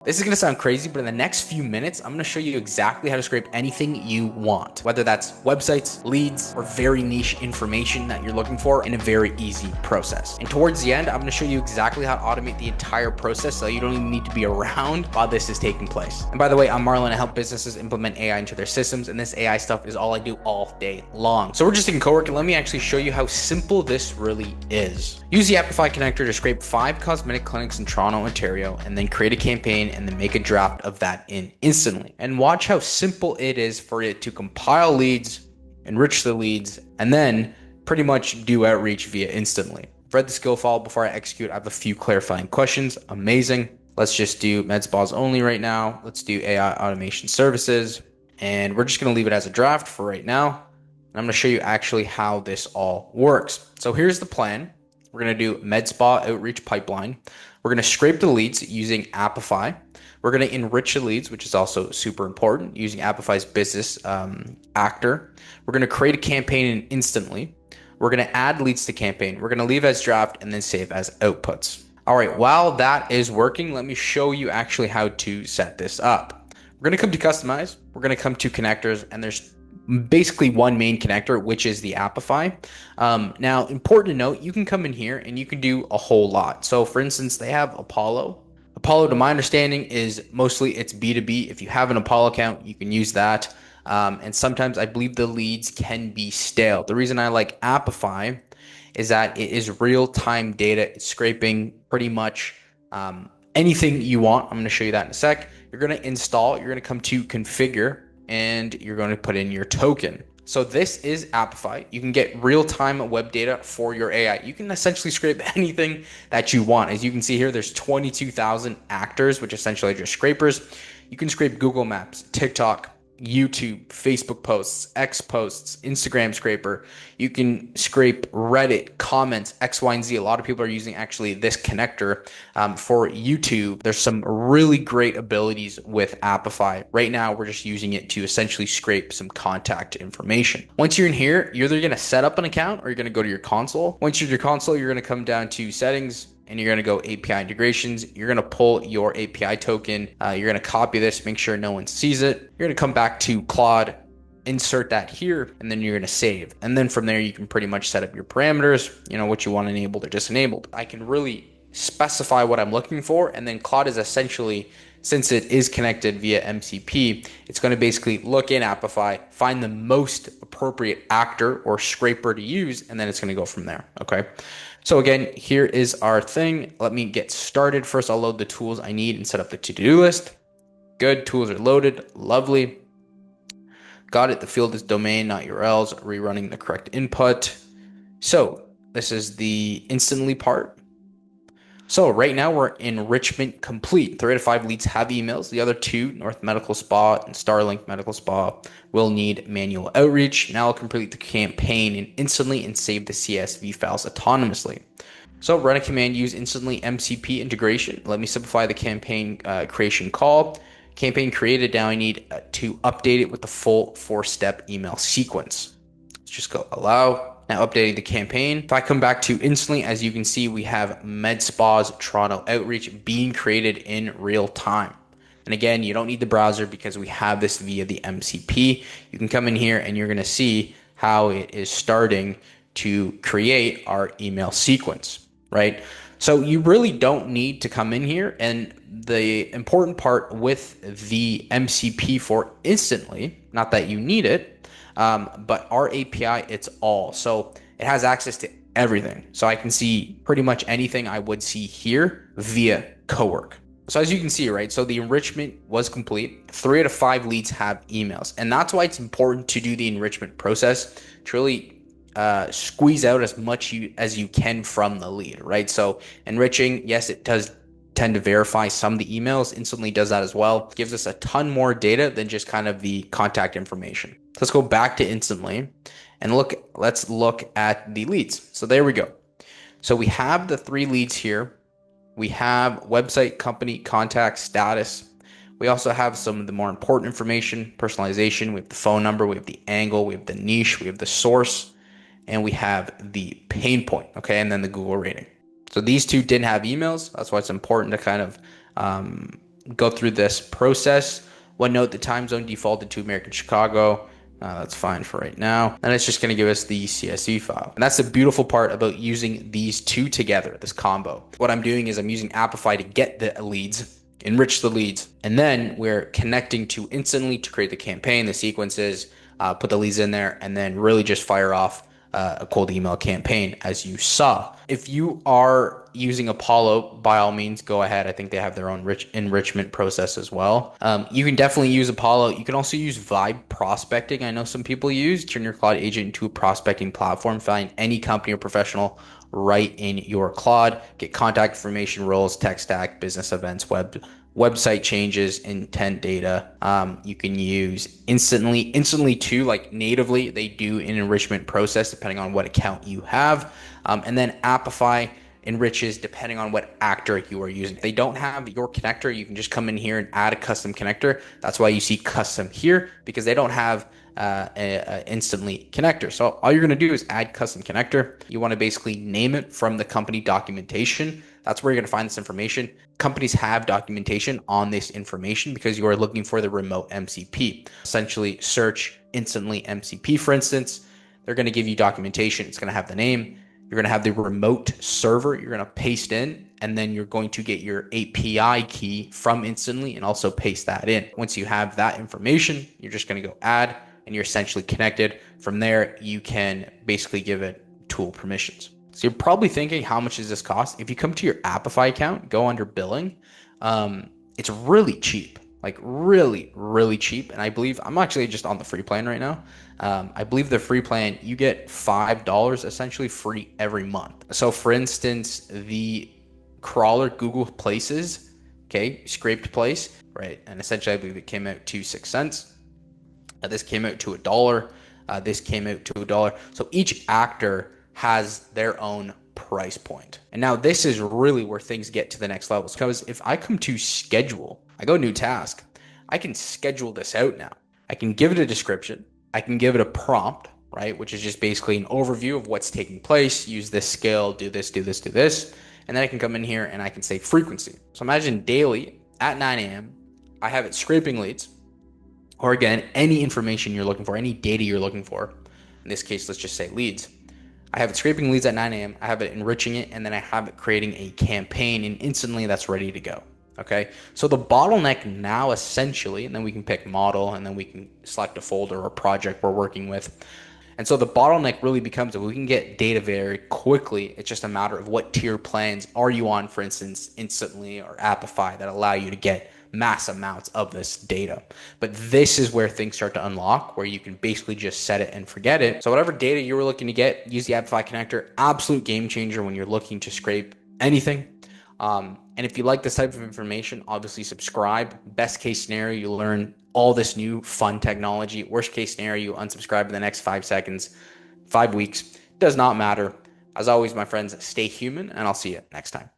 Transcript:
This is going to sound crazy, but in the next few minutes, I'm going to show you exactly how to scrape anything you want, whether that's websites, leads, or very niche information that you're looking for in a very easy process. And towards the end, I'm going to show you exactly how to automate the entire process so you don't even need to be around while this is taking place. And by the way, I'm Marlon. I help businesses implement AI into their systems, and this AI stuff is all I do all day long. So we're just in Cowork, and let me actually show you how simple this really is. Use the Apify connector to scrape 5 cosmetic clinics in Toronto, Ontario, and then create a campaign and then make a draft of that in instantly. And watch how simple it is for it to compile leads, enrich the leads, and then pretty much do outreach via instantly. I've read the skill file before I execute. I have a few clarifying questions. Amazing. Let's just do med spas only right now. Let's do AI automation services. And we're just going to leave it as a draft for right now. And I'm going to show you actually how this all works. So here's the plan. We're going to do med spa outreach pipeline. We're going to scrape the leads using Apify. We're going to enrich the leads, which is also super important, using Apify's business actor. We're going to create a campaign instantly. We're going to add leads to campaign. We're going to leave as draft and then save as outputs. All right, while that is working, let me show you actually how to set this up. We're going to come to customize. We're going to come to connectors, and there's basically one main connector, which is the Apify. Now, important to note, you can come in here and you can do a whole lot. So for instance, they have Apollo. Apollo, to my understanding, is mostly it's B2B. If you have an Apollo account, you can use that. And sometimes I believe the leads can be stale. The reason I like Apify is that it is real-time data. It's scraping pretty much anything you want. I'm going to show you that in a sec. You're going to install. You're going to come to configure, and you're going to put in your token. So this is Apify. You can get real-time web data for your AI. You can essentially scrape anything that you want. As you can see here, there's 22,000 actors, which essentially are just scrapers. You can scrape Google Maps, TikTok, YouTube, Facebook posts, X posts, Instagram scraper. You can scrape Reddit, comments, X, Y, and Z. A lot of people are using actually this connector for YouTube. There's some really great abilities with Apify. Right now, we're just using it to essentially scrape some contact information. Once you're in here, you're either going to set up an account or you're going to go to your console. Once you're in your console, you're going to come down to settings, and you're going to go API integrations. You're going to pull your API token. You're going to copy this, make sure no one sees it. You're going to come back to Claude, insert that here, and then you're going to save. And then from there, you can pretty much set up your parameters, what you want enabled or disenabled. I can really specify what I'm looking for. And then Claude is essentially, since it is connected via MCP, it's going to basically look in Apify, find the most appropriate actor or scraper to use, and then it's going to go from there. Okay. So again, here is our thing. Let me get started. First, I'll load the tools I need and set up the to-do list. Good, tools are loaded. Lovely. Got it. The field is domain, not URLs. Rerunning the correct input. So this is the instantly part. So right now we're enrichment complete. 3 out of 5 leads have emails. The other 2, North Medical Spa and Starlink Medical Spa, will need manual outreach. Now I'll complete the campaign instantly and save the CSV files autonomously. So run a command, use instantly MCP integration. Let me simplify the campaign creation call. Campaign created. Now I need to update it with the full 4-step email sequence. Let's just go allow. Now updating the campaign. If I come back to instantly, as you can see, we have Med Spas Toronto outreach being created in real time. And again, you don't need the browser because we have this via the MCP. You can come in here and you're going to see how it is starting to create our email sequence, right? So you really don't need to come in here. And the important part with the MCP for instantly, not that you need it, but our API, it's all. So it has access to everything. So I can see pretty much anything I would see here via Cowork. So as you can see, right, so the enrichment was complete. 3 out of 5 leads have emails. And that's why it's important to do the enrichment process to really squeeze out as much as you can from the lead, right? So enriching, yes, it does tend to verify some of the emails. Instantly does that as well. It gives us a ton more data than just kind of the contact information. So let's go back to instantly and let's look at the leads. So there we go. So we have the 3 leads here. We have website, company, contact, status. We also have some of the more important information, personalization. We have the phone number, we have the angle, we have the niche, we have the source, and we have the pain point, okay, and then the Google rating. So these 2 didn't have emails. That's why it's important to kind of go through this process. One note, the time zone defaulted to American Chicago. That's fine for right now. And it's just going to give us the CSV file. And that's the beautiful part about using these two together, this combo. What I'm doing is I'm using Apify to get the leads, enrich the leads, and then we're connecting to Instantly to create the campaign, the sequences, put the leads in there, and then really just fire off a cold email campaign, as you saw. If you are using Apollo, by all means, go ahead. I think they have their own enrichment process as well. You can definitely use Apollo. You can also use Vibe prospecting. I know some people use. Turn your Claude agent into a prospecting platform. Find any company or professional right in your Claude. Get contact information, roles, tech stack, business events, website changes, intent data. You can use instantly too, like natively they do an enrichment process depending on what account you have. And then Apify enriches depending on what actor you are using. If they don't have your connector, you can just come in here and add a custom connector. That's why you see custom here, because they don't have a instantly connector. So all you're going to do is add custom connector. You want to basically name it from the company documentation. That's where you're going to find this information. Companies have documentation on this information because you are looking for the remote MCP. Essentially, search instantly MCP, for instance. They're going to give you documentation. It's going to have the name. You're going to have the remote server you're going to paste in, and then you're going to get your API key from Instantly and also paste that in. Once you have that information, you're just going to go add, and you're essentially connected. From there, you can basically give it tool permissions. So you're probably thinking, how much does this cost? If you come to your Apify account, go under billing, it's really cheap, like really, really cheap. And I believe I'm actually just on the free plan right now. I believe the free plan, you get $5 essentially free every month. So for instance, the crawler Google Places, okay, scraped place, right? And essentially I believe it came out to 6 cents. This came out to $1. This came out to $1. So each actor has their own price point. And now this is really where things get to the next level. Because if I come to schedule, I go new task, I can schedule this out now. I can give it a description. I can give it a prompt, right? Which is just basically an overview of what's taking place. Use this skill, do this, do this, do this. And then I can come in here and I can say frequency. So imagine daily at 9 a.m., I have it scraping leads, or again, any information you're looking for, any data you're looking for. In this case, let's just say leads. I have it scraping leads at 9 a.m. I have it enriching it, and then I have it creating a campaign, and instantly that's ready to go. Okay. So the bottleneck now essentially, and then we can pick model, and then we can select a folder or project we're working with. And so the bottleneck really becomes that we can get data very quickly. It's just a matter of what tier plans are you on, for instance, Instantly or Apify, that allow you to get mass amounts of this data. But this is where things start to unlock, where you can basically just set it and forget it. So whatever data you were looking to get, use the Apify connector. Absolute game changer when you're looking to scrape anything. And if you like this type of information, obviously subscribe. Best case scenario, you learn all this new fun technology. Worst case scenario, you unsubscribe in the next 5 seconds, 5 weeks. Does not matter. As always, my friends, stay human, and I'll see you next time.